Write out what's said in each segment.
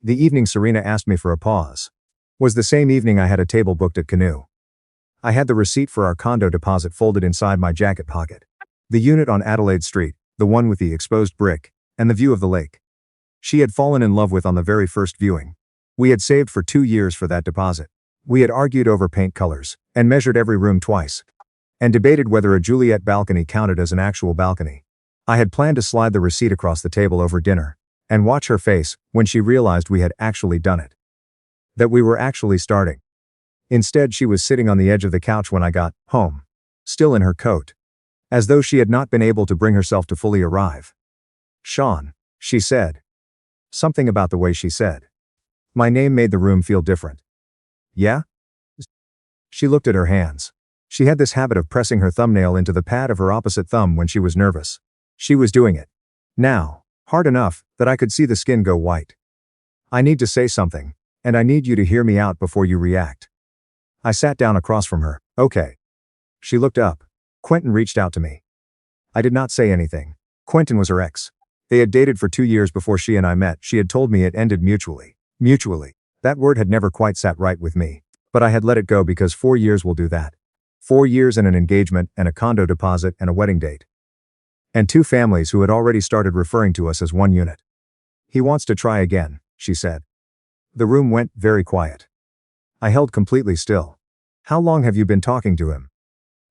The evening Serena asked me for a pause was the same evening I had a table booked at Canoe. I had the receipt for our condo deposit folded inside my jacket pocket. The unit on Adelaide Street, the one with the exposed brick, and the view of the lake. She had fallen in love with on the very first viewing. We had saved for 2 years for that deposit. We had argued over paint colors, and measured every room twice, and debated whether a Juliet balcony counted as an actual balcony. I had planned to slide the receipt across the table over dinner, and watch her face when she realized we had actually done it. That we were actually starting. Instead, she was sitting on the edge of the couch when I got home, still in her coat, as though she had not been able to bring herself to fully arrive. "Sean," she said. Something about the way she said my name made the room feel different. "Yeah?" She looked at her hands. She had this habit of pressing her thumbnail into the pad of her opposite thumb when she was nervous. She was doing it now, hard enough that I could see the skin go white. "I need to say something, and I need you to hear me out before you react." I sat down across from her. "Okay." She looked up. Quentin reached out to me. I did not say anything. Quentin was her ex. They had dated for 2 years before she and I met. She had told me it ended mutually. Mutually. That word had never quite sat right with me. But I had let it go because 4 years will do that. 4 years and an engagement and a condo deposit and a wedding date. And 2 families who had already started referring to us as one unit. "He wants to try again," she said. The room went very quiet. I held completely still. "How long have you been talking to him?"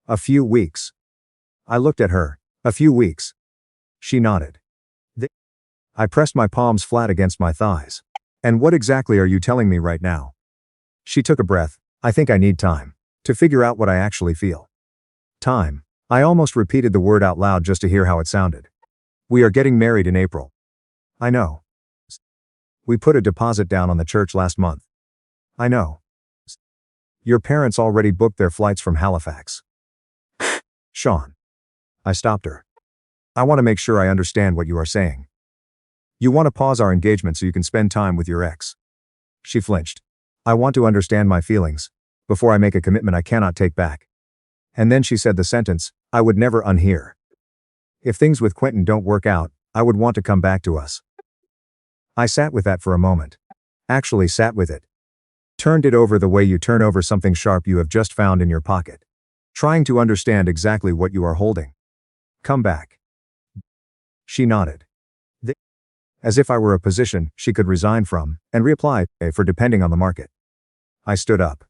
"A few weeks." I looked at her. "A few weeks." She nodded. I pressed my palms flat against my thighs. "And what exactly are you telling me right now?" She took a breath. "I think I need time to figure out what I actually feel." Time. I almost repeated the word out loud just to hear how it sounded. "We are getting married in April." "I know." "We put a deposit down on the church last month." "I know." "Your parents already booked their flights from Halifax." "Sean." I stopped her. "I want to make sure I understand what you are saying. You want to pause our engagement so you can spend time with your ex." She flinched. "I want to understand my feelings before I make a commitment I cannot take back." And then she said the sentence I would never unhear. "If things with Quentin don't work out, I would want to come back to us." I sat with that for a moment. Actually sat with it. Turned it over the way you turn over something sharp you have just found in your pocket. Trying to understand exactly what you are holding. "Come back." She nodded. As if I were a position she could resign from, and reapply for depending on the market. I stood up.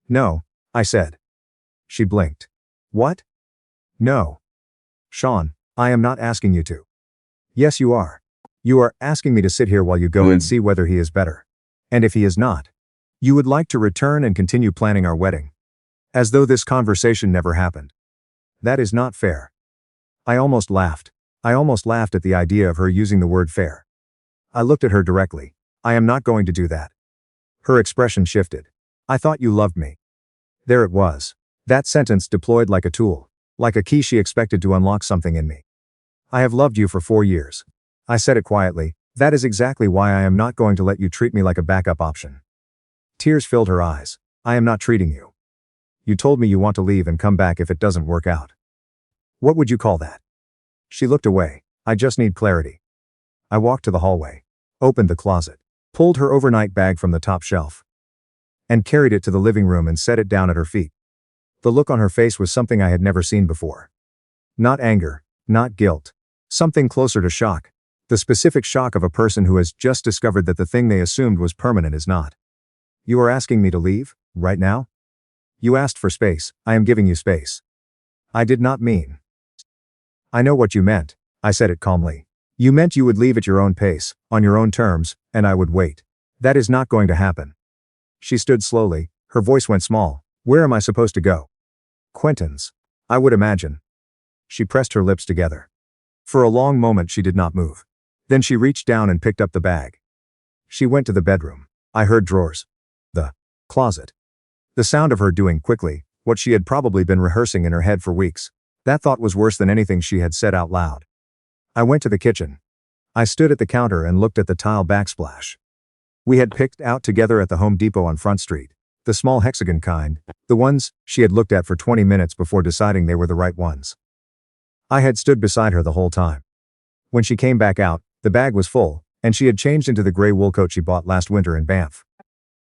"No," I said. She blinked. "What?" "No. Sean, I am not asking you to." "Yes, you are. You are asking me to sit here while you go and see whether he is better. And if he is not, you would like to return and continue planning our wedding. As though this conversation never happened. That is not fair." I almost laughed. I almost laughed at the idea of her using the word fair. I looked at her directly. "I am not going to do that." Her expression shifted. "I thought you loved me." There it was. That sentence deployed like a tool. Like a key she expected to unlock something in me. "I have loved you for 4 years. I said it quietly. "That is exactly why I am not going to let you treat me like a backup option." Tears filled her eyes. "I am not treating you. You told me you want to leave and come back if it doesn't work out. What would you call that?" She looked away. "I just need clarity." I walked to the hallway. Opened the closet. Pulled her overnight bag from the top shelf. And carried it to the living room and set it down at her feet. The look on her face was something I had never seen before. Not anger. Not guilt. Something closer to shock. The specific shock of a person who has just discovered that the thing they assumed was permanent is not. "You are asking me to leave, right now?" "You asked for space. I am giving you space." "I did not mean." "I know what you meant." I said it calmly. "You meant you would leave at your own pace, on your own terms, and I would wait. That is not going to happen." She stood slowly. Her voice went small. "Where am I supposed to go?" "Quentin's. I would imagine." She pressed her lips together. For a long moment she did not move. Then she reached down and picked up the bag. She went to the bedroom. I heard drawers. The closet. The sound of her doing quickly what she had probably been rehearsing in her head for weeks. That thought was worse than anything she had said out loud. I went to the kitchen. I stood at the counter and looked at the tile backsplash. We had picked out together at the Home Depot on Front Street. The small hexagon kind. The ones she had looked at for 20 minutes before deciding they were the right ones. I had stood beside her the whole time. When she came back out, the bag was full, and she had changed into the gray wool coat she bought last winter in Banff.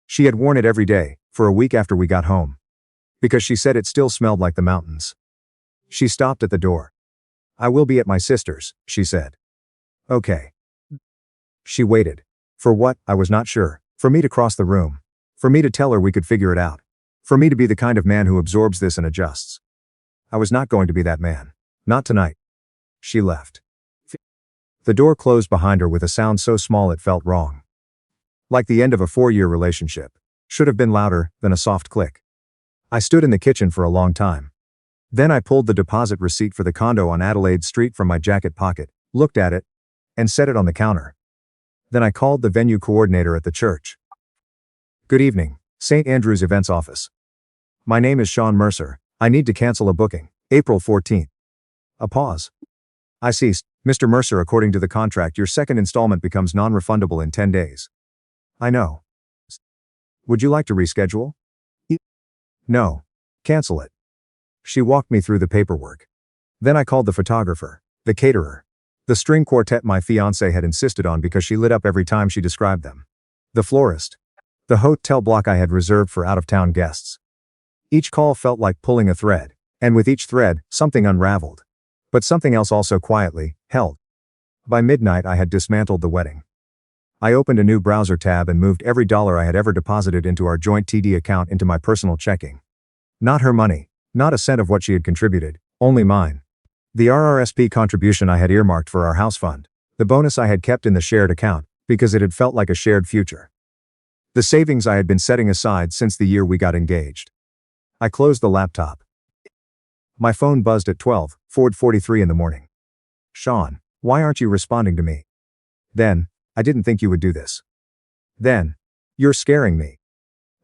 She had worn it every day, for a week after we got home. Because she said it still smelled like the mountains. She stopped at the door. "I will be at my sister's," she said. "Okay." She waited. For what, I was not sure. For me to cross the room. For me to tell her we could figure it out. For me to be the kind of man who absorbs this and adjusts. I was not going to be that man. Not tonight. She left. The door closed behind her with a sound so small it felt wrong. Like the end of a 4-year relationship. Should have been louder than a soft click. I stood in the kitchen for a long time. Then I pulled the deposit receipt for the condo on Adelaide Street from my jacket pocket, looked at it, and set it on the counter. Then I called the venue coordinator at the church. "Good evening, St. Andrew's Events Office. My name is Sean Mercer. I need to cancel a booking, April 14th. A pause. "I ceased. Mr. Mercer, according to the contract, your second installment becomes non-refundable in 10 days. "I know. Would you like to reschedule?" "No. Cancel it." She walked me through the paperwork. Then I called the photographer, the caterer, the string quartet my fiancée had insisted on because she lit up every time she described them, the florist, the hotel block I had reserved for out-of-town guests. Each call felt like pulling a thread, and with each thread, something unraveled. But something else also quietly held. By midnight I had dismantled the wedding. I opened a new browser tab and moved every dollar I had ever deposited into our joint TD account into my personal checking. Not her money, not a cent of what she had contributed, only mine. The RRSP contribution I had earmarked for our house fund, the bonus I had kept in the shared account, because it had felt like a shared future. The savings I had been setting aside since the year we got engaged. I closed the laptop. My phone buzzed at 12:43 in the morning. "Sean, why aren't you responding to me?" "Then, I didn't think you would do this." "Then, you're scaring me."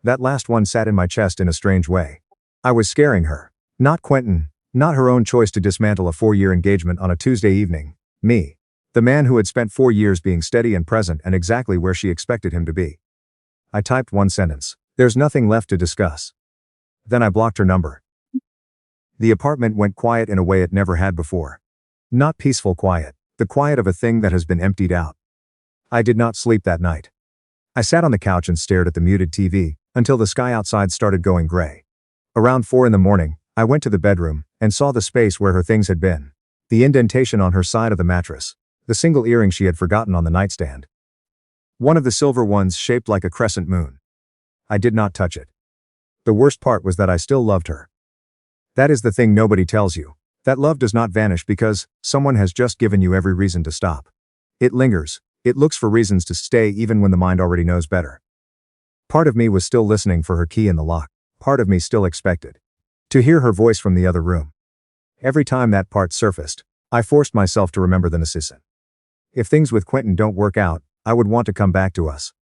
That last one sat in my chest in a strange way. I was scaring her. Not Quentin, not her own choice to dismantle a 4-year engagement on a Tuesday evening. Me. The man who had spent 4 years being steady and present and exactly where she expected him to be. I typed one sentence. "There's nothing left to discuss." Then I blocked her number. The apartment went quiet in a way it never had before. Not peaceful quiet, the quiet of a thing that has been emptied out. I did not sleep that night. I sat on the couch and stared at the muted TV, until the sky outside started going gray. Around 4 in the morning, I went to the bedroom, and saw the space where her things had been. The indentation on her side of the mattress. The single earring she had forgotten on the nightstand. One of the silver ones shaped like a crescent moon. I did not touch it. The worst part was that I still loved her. That is the thing nobody tells you. That love does not vanish because someone has just given you every reason to stop. It lingers. It looks for reasons to stay even when the mind already knows better. Part of me was still listening for her key in the lock. Part of me still expected to hear her voice from the other room. Every time that part surfaced, I forced myself to remember the necessity. If things with Quentin don't work out, I would want to come back to us.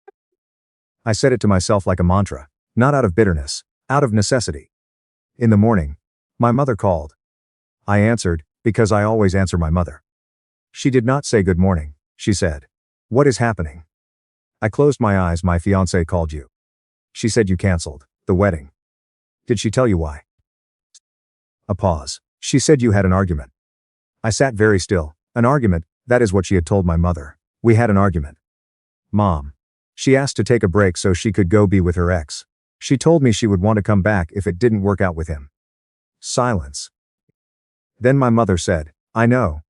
I said it to myself like a mantra, not out of bitterness, out of necessity. In the morning, my mother called. I answered, because I always answer my mother. She did not say good morning, she said. "What is happening?" I closed my eyes. "My fiancée called you. She said you canceled the wedding." "Did she tell you why?" A pause. "She said you had an argument." I sat very still. An argument, that is what she had told my mother. We had an argument. "Mom." She asked to take a break so she could go be with her ex. She told me she would want to come back if it didn't work out with him. Silence. Then my mother said, "I know."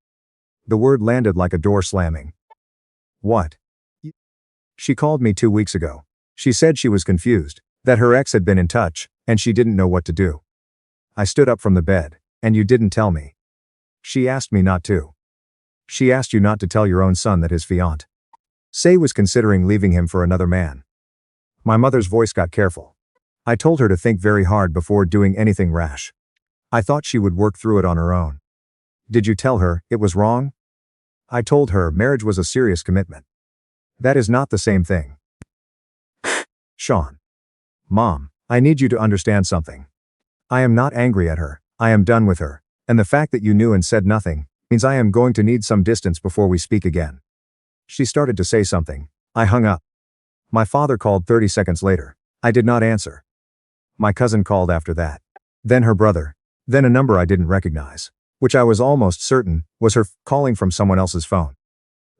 The word landed like a door slamming. "What?" "She called me 2 weeks ago. She said she was confused, that her ex had been in touch, and she didn't know what to do." I stood up from the bed. "And you didn't tell me?" "She asked me not to." "She asked you not to tell your own son that his fiancée was considering leaving him for another man?" My mother's voice got careful. "I told her to think very hard before doing anything rash. I thought she would work through it on her own." "Did you tell her it was wrong?" "I told her marriage was a serious commitment." "That is not the same thing." "Sean." "Mom, I need you to understand something. I am not angry at her. I am done with her. And the fact that you knew and said nothing means I am going to need some distance before we speak again." She started to say something. I hung up. My father called 30 seconds later. I did not answer. My cousin called after that. Then her brother. Then a number I didn't recognize, which I was almost certain was her calling from someone else's phone.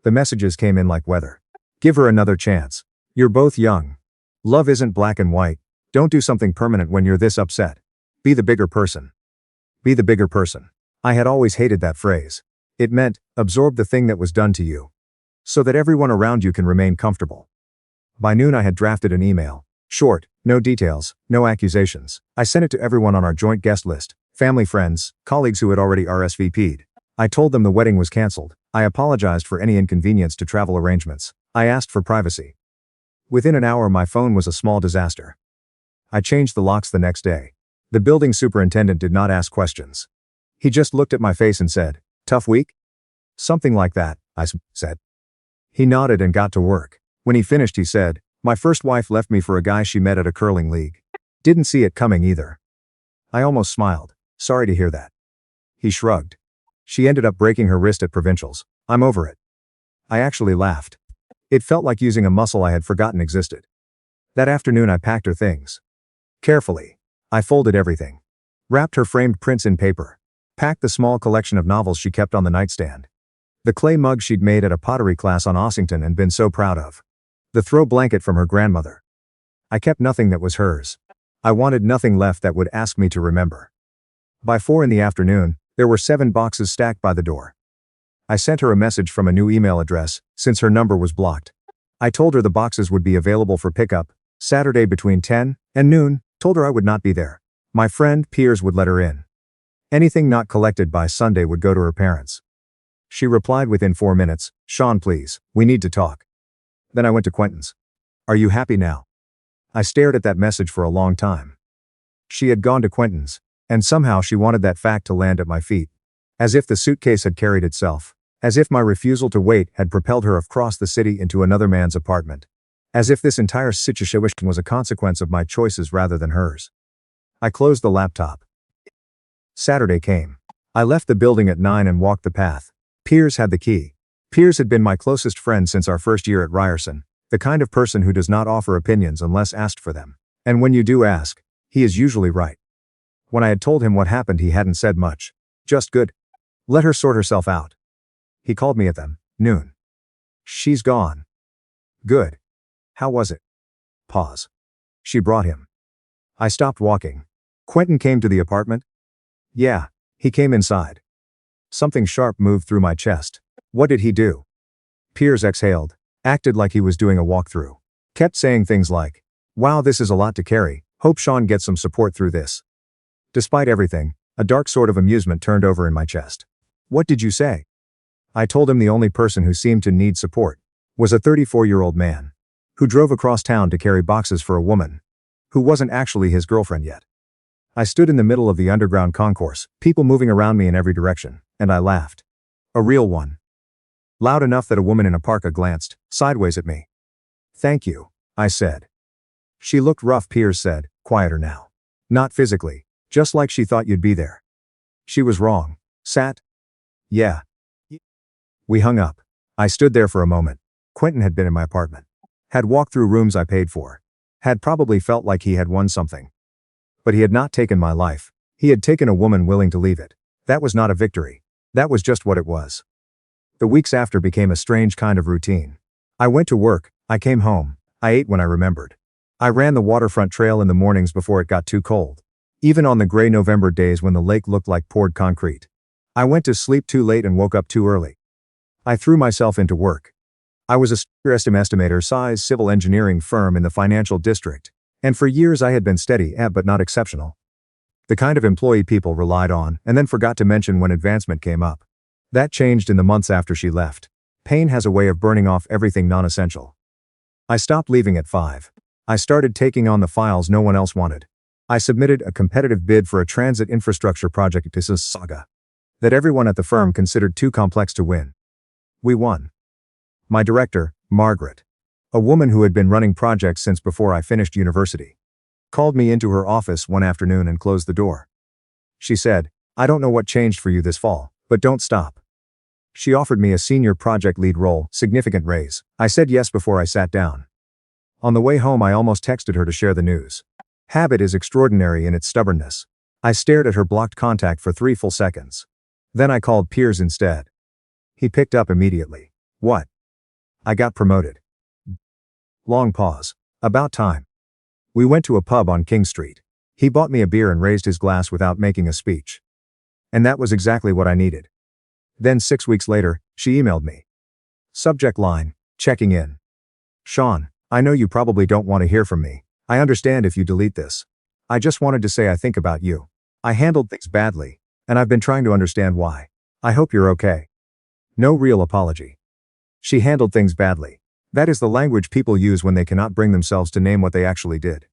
The messages came in like weather. Give her another chance. You're both young. Love isn't black and white. Don't do something permanent when you're this upset. Be the bigger person. Be the bigger person. I had always hated that phrase. It meant, absorb the thing that was done to you, so that everyone around you can remain comfortable. By noon I had drafted an email. Short, no details, no accusations. I sent it to everyone on our joint guest list, family, friends, colleagues who had already RSVP'd. I told them the wedding was cancelled. I apologized for any inconvenience to travel arrangements. I asked for privacy. Within an hour my phone was a small disaster. I changed the locks the next day. The building superintendent did not ask questions. He just looked at my face and said, "Tough week?" "Something like that," I said. He nodded and got to work. When he finished he said, "My first wife left me for a guy she met at a curling league. Didn't see it coming either." I almost smiled. "Sorry to hear that." He shrugged. "She ended up breaking her wrist at provincials. I'm over it." I actually laughed. It felt like using a muscle I had forgotten existed. That afternoon I packed her things. Carefully. I folded everything. Wrapped her framed prints in paper. Packed the small collection of novels she kept on the nightstand. The clay mug she'd made at a pottery class on Ossington and been so proud of. The throw blanket from her grandmother. I kept nothing that was hers. I wanted nothing left that would ask me to remember. By 4 in the afternoon, there were 7 boxes stacked by the door. I sent her a message from a new email address, since her number was blocked. I told her the boxes would be available for pickup, Saturday between 10 and noon, told her I would not be there. My friend, Piers, would let her in. Anything not collected by Sunday would go to her parents. She replied within 4 minutes, "Sean, please, we need to talk." Then I went to Quentin's. "Are you happy now?" I stared at that message for a long time. She had gone to Quentin's, and somehow she wanted that fact to land at my feet. As if the suitcase had carried itself. As if my refusal to wait had propelled her across the city into another man's apartment. As if this entire situation was a consequence of my choices rather than hers. I closed the laptop. Saturday came. I left the building at 9 and walked the path. Piers had the key. Piers had been my closest friend since our first year at Ryerson, the kind of person who does not offer opinions unless asked for them. And when you do ask, he is usually right. When I had told him what happened he hadn't said much. Just good. Let her sort herself out. He called me at them, noon. "She's gone." "Good. How was it?" Pause. "She brought him." I stopped walking. "Quentin came to the apartment?" "Yeah, he came inside." Something sharp moved through my chest. "What did he do?" Piers exhaled, acted like he was doing a walkthrough. Kept saying things like, "Wow, this is a lot to carry, hope Sean gets some support through this." Despite everything, a dark sort of amusement turned over in my chest. "What did you say?" I told him the only person who seemed to need support was a 34-year-old man who drove across town to carry boxes for a woman who wasn't actually his girlfriend yet. I stood in the middle of the underground concourse, people moving around me in every direction, and I laughed. A real one. Loud enough that a woman in a parka glanced sideways at me. "Thank you," I said. "She looked rough," Piers said, quieter now. "Not physically, just like she thought you'd be there." She was wrong. Sat? Yeah. We hung up. I stood there for a moment. Quentin had been in my apartment. Had walked through rooms I paid for. Had probably felt like he had won something. But he had not taken my life. He had taken a woman willing to leave it. That was not a victory. That was just what it was. The weeks after became a strange kind of routine. I went to work, I came home, I ate when I remembered. I ran the waterfront trail in the mornings before it got too cold. Even on the gray November days when the lake looked like poured concrete. I went to sleep too late and woke up too early. I threw myself into work. I was a estimator-size civil engineering firm in the financial district, and for years I had been steady but not exceptional. The kind of employee people relied on and then forgot to mention when advancement came up. That changed in the months after she left. Pain has a way of burning off everything non-essential. I stopped leaving at 5. I started taking on the files no one else wanted. I submitted a competitive bid for a transit infrastructure project to saga that everyone at the firm considered too complex to win. We won. My director, Margaret, a woman who had been running projects since before I finished university, called me into her office one afternoon and closed the door. She said, "I don't know what changed for you this fall, but don't stop." She offered me a senior project lead role, significant raise. I said yes before I sat down. On the way home I almost texted her to share the news. Habit is extraordinary in its stubbornness. I stared at her blocked contact for 3 full seconds. Then I called Piers instead. He picked up immediately. "What?" "I got promoted." Long pause. About time. We went to a pub on King Street. He bought me a beer and raised his glass without making a speech. And that was exactly what I needed. Then 6 weeks later, she emailed me. Subject line, checking in. Sean, I know you probably don't want to hear from me. I understand if you delete this. I just wanted to say I think about you. I handled things badly, and I've been trying to understand why. I hope you're okay. No real apology. She handled things badly. That is the language people use when they cannot bring themselves to name what they actually did.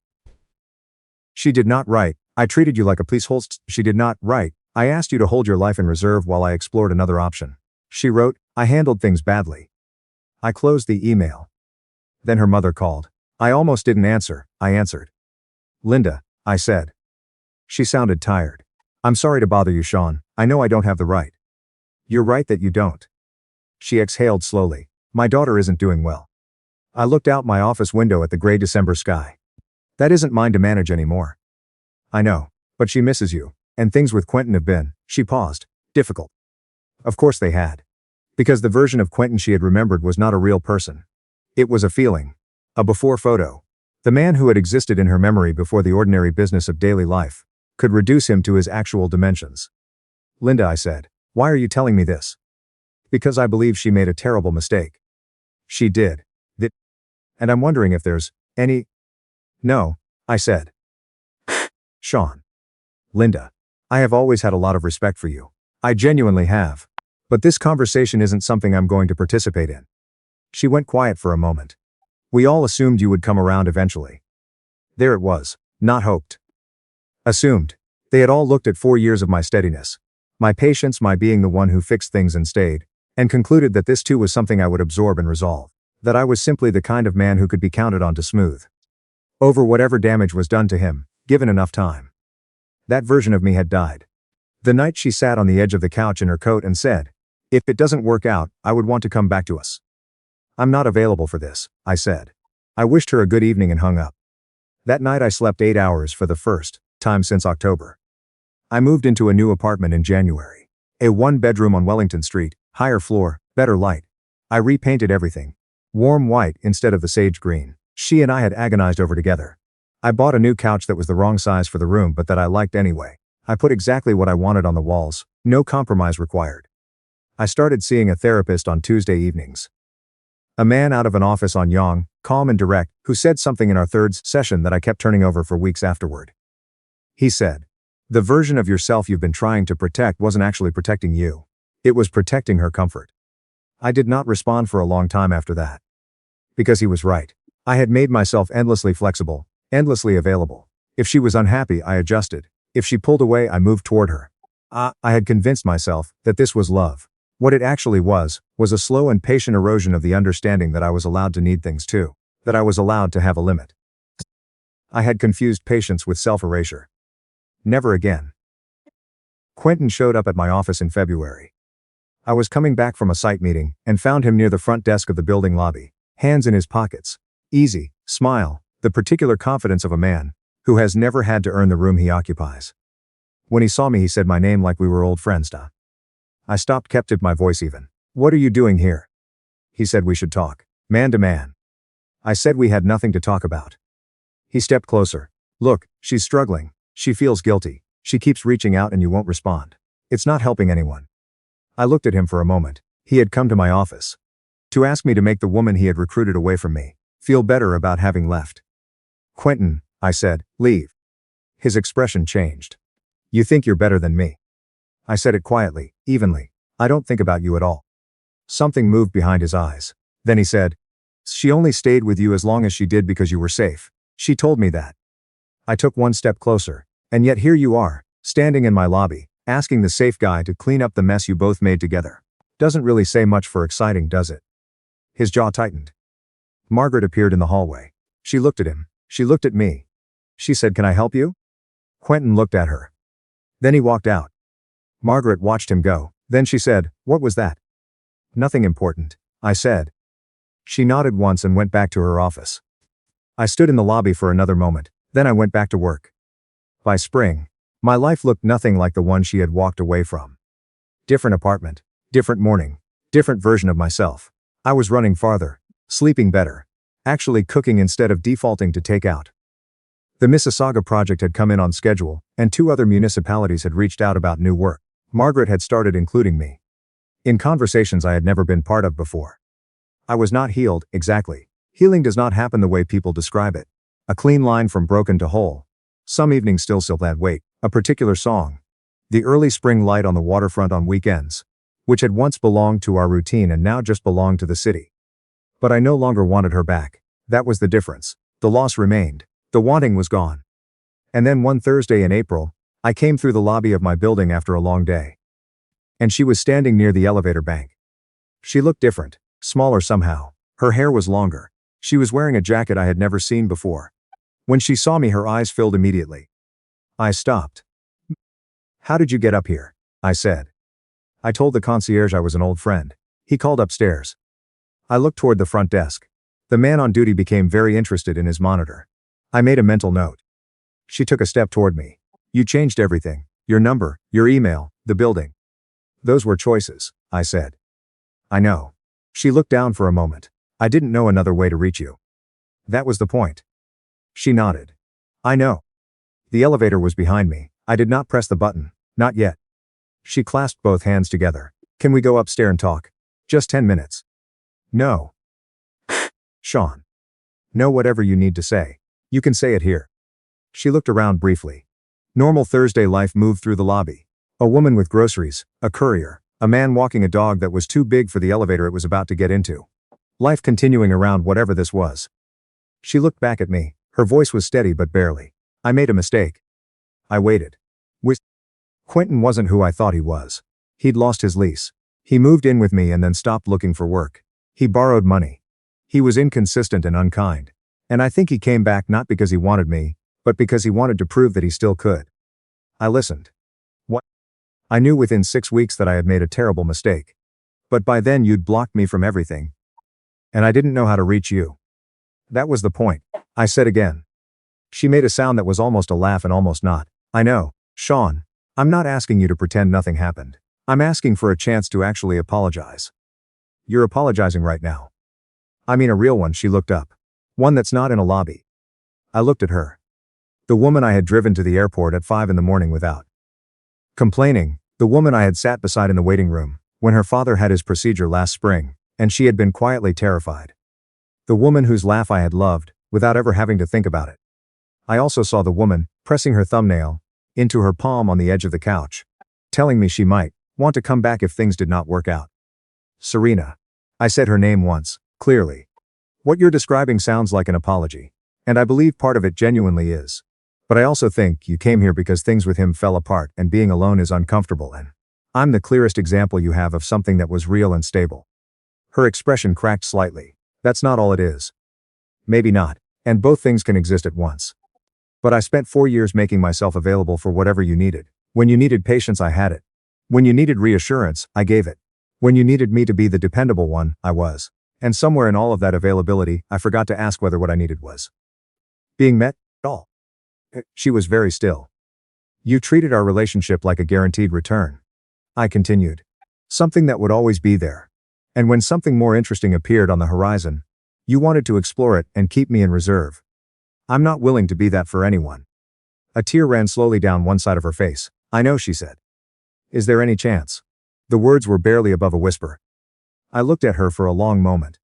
She did not write, I treated you like a policeholst. She did not write, I asked you to hold your life in reserve while I explored another option. She wrote, I handled things badly. I closed the email. Then her mother called. I almost didn't answer, I answered. Linda, I said. She sounded tired. I'm sorry to bother you, Sean. I know I don't have the right. You're right that you don't. She exhaled slowly. My daughter isn't doing well. I looked out my office window at the gray December sky. That isn't mine to manage anymore. I know, but she misses you, and things with Quentin have been, she paused, difficult. Of course they had. Because the version of Quentin she had remembered was not a real person. It was a feeling. A before photo. The man who had existed in her memory before the ordinary business of daily life could reduce him to his actual dimensions. Linda, I said, why are you telling me this? Because I believe she made a terrible mistake. She did. And I'm wondering if there's any. No, I said. Sean. Linda. I have always had a lot of respect for you. I genuinely have. But this conversation isn't something I'm going to participate in. She went quiet for a moment. We all assumed you would come around eventually. There it was, not hoped. Assumed. They had all looked at 4 years of my steadiness. My patience, my being the one who fixed things and stayed, and concluded that this too was something I would absorb and resolve. That I was simply the kind of man who could be counted on to smooth over whatever damage was done to him, given enough time. That version of me had died. The night she sat on the edge of the couch in her coat and said, if it doesn't work out, I would want to come back to us. I'm not available for this, I said. I wished her a good evening and hung up. That night I slept 8 hours for the first time since October. I moved into a new apartment in January. A 1-bedroom on Wellington Street, higher floor, better light. I repainted everything. Warm white instead of the sage green she and I had agonized over together. I bought a new couch that was the wrong size for the room but that I liked anyway. I put exactly what I wanted on the walls, no compromise required. I started seeing a therapist on Tuesday evenings. A man out of an office on Yonge, calm and direct, who said something in our third session that I kept turning over for weeks afterward. He said, the version of yourself you've been trying to protect wasn't actually protecting you. It was protecting her comfort. I did not respond for a long time after that. Because he was right. I had made myself endlessly flexible, endlessly available. If she was unhappy, I adjusted. If she pulled away, I moved toward her. I had convinced myself that this was love. What it actually was a slow and patient erosion of the understanding that I was allowed to need things too, that I was allowed to have a limit. I had confused patience with self-erasure. Never again. Quentin showed up at my office in February. I was coming back from a site meeting and found him near the front desk of the building lobby, hands in his pockets. Easy, smile, the particular confidence of a man who has never had to earn the room he occupies. When he saw me, he said my name like we were old friends. I stopped, kept my voice even. What are you doing here? He said we should talk, man to man. I said we had nothing to talk about. He stepped closer. Look, she's struggling. She feels guilty. She keeps reaching out and you won't respond. It's not helping anyone. I looked at him for a moment. He had come to my office to ask me to make the woman he had recruited away from me feel better about having left. Quentin, I said, leave. His expression changed. You think you're better than me. I said it quietly, evenly. I don't think about you at all. Something moved behind his eyes. Then he said, she only stayed with you as long as she did because you were safe. She told me that. I took one step closer, and yet here you are, standing in my lobby, asking the safe guy to clean up the mess you both made together. Doesn't really say much for exciting, does it? His jaw tightened. Margaret appeared in the hallway. She looked at him. She looked at me. She said, can I help you? Quentin looked at her. Then he walked out. Margaret watched him go. Then she said, what was that? Nothing important, I said. She nodded once and went back to her office. I stood in the lobby for another moment. Then I went back to work. By spring, my life looked nothing like the one she had walked away from. Different apartment, different morning, different version of myself. I was running farther, sleeping better, actually cooking instead of defaulting to takeout. The Mississauga project had come in on schedule, and 2 other municipalities had reached out about new work. Margaret had started including me in conversations I had never been part of before. I was not healed, exactly. Healing does not happen the way people describe it. A clean line from broken to whole. Some evenings still that weight, a particular song. The early spring light on the waterfront on weekends, which had once belonged to our routine and now just belonged to the city. But I no longer wanted her back. That was the difference. The loss remained. The wanting was gone. And then one Thursday in April, I came through the lobby of my building after a long day. And she was standing near the elevator bank. She looked different, smaller somehow. Her hair was longer. She was wearing a jacket I had never seen before. When she saw me, her eyes filled immediately. I stopped. "How did you get up here?" I said. I told the concierge I was an old friend. He called upstairs. I looked toward the front desk. The man on duty became very interested in his monitor. I made a mental note. She took a step toward me. "You changed everything. Your number, your email, the building." "Those were choices," I said. "I know." She looked down for a moment. "I didn't know another way to reach you." "That was the point." She nodded. "I know." The elevator was behind me. I did not press the button. Not yet. She clasped both hands together. "Can we go upstairs and talk? Just 10 minutes. "No." "Sean. No, whatever you need to say. You can say it here." She looked around briefly. Normal Thursday life moved through the lobby. A woman with groceries, a courier, a man walking a dog that was too big for the elevator it was about to get into. Life continuing around whatever this was. She looked back at me. Her voice was steady but barely. "I made a mistake." I waited. Quentin wasn't who I thought he was. He'd lost his lease. He moved in with me and then stopped looking for work. He borrowed money. He was inconsistent and unkind. And I think he came back not because he wanted me, but because he wanted to prove that he still could. I listened. "What?" "I knew within 6 weeks that I had made a terrible mistake. But by then you'd blocked me from everything. And I didn't know how to reach you." "That was the point," I said again. She made a sound that was almost a laugh and almost not. "I know, Sean. I'm not asking you to pretend nothing happened. I'm asking for a chance to actually apologize." "You're apologizing right now." "I mean a real one." She looked up. "One that's not in a lobby." I looked at her. The woman I had driven to the airport at 5 in the morning without complaining. The woman I had sat beside in the waiting room when her father had his procedure last spring, and she had been quietly terrified. The woman whose laugh I had loved, without ever having to think about it. I also saw the woman, pressing her thumbnail into her palm on the edge of the couch, telling me she might want to come back if things did not work out. "Serena." I said her name once, clearly. "What you're describing sounds like an apology. And I believe part of it genuinely is. But I also think you came here because things with him fell apart and being alone is uncomfortable, and I'm the clearest example you have of something that was real and stable." Her expression cracked slightly. "That's not all it is." "Maybe not. And both things can exist at once. But I spent 4 years making myself available for whatever you needed. When you needed patience, I had it. When you needed reassurance, I gave it. When you needed me to be the dependable one, I was. And somewhere in all of that availability, I forgot to ask whether what I needed was being met at all." She was very still. "You treated our relationship like a guaranteed return," I continued. "Something that would always be there. And when something more interesting appeared on the horizon, you wanted to explore it and keep me in reserve. I'm not willing to be that for anyone." A tear ran slowly down one side of her face. "I know," she said. "Is there any chance?" The words were barely above a whisper. I looked at her for a long moment.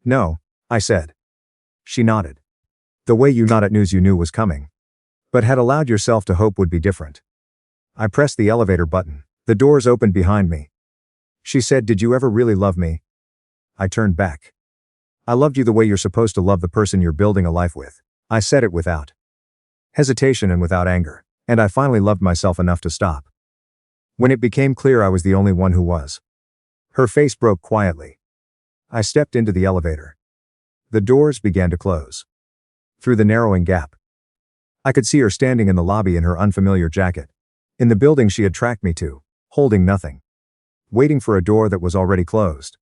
"No," I said. She nodded. "The way you nod at news you knew was coming, but had allowed yourself to hope would be different." I pressed the elevator button. The doors opened behind me. She said, "Did you ever really love me?" I turned back. "I loved you the way you're supposed to love the person you're building a life with." I said it without hesitation and without anger, and I finally loved myself enough to stop. When it became clear I was the only one who was. Her face broke quietly. I stepped into the elevator. The doors began to close. Through the narrowing gap, I could see her standing in the lobby in her unfamiliar jacket. In the building she had tracked me to, holding nothing. Waiting for a door that was already closed.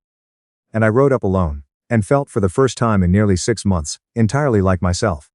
And I rode up alone, and felt for the first time in nearly 6 months, entirely like myself.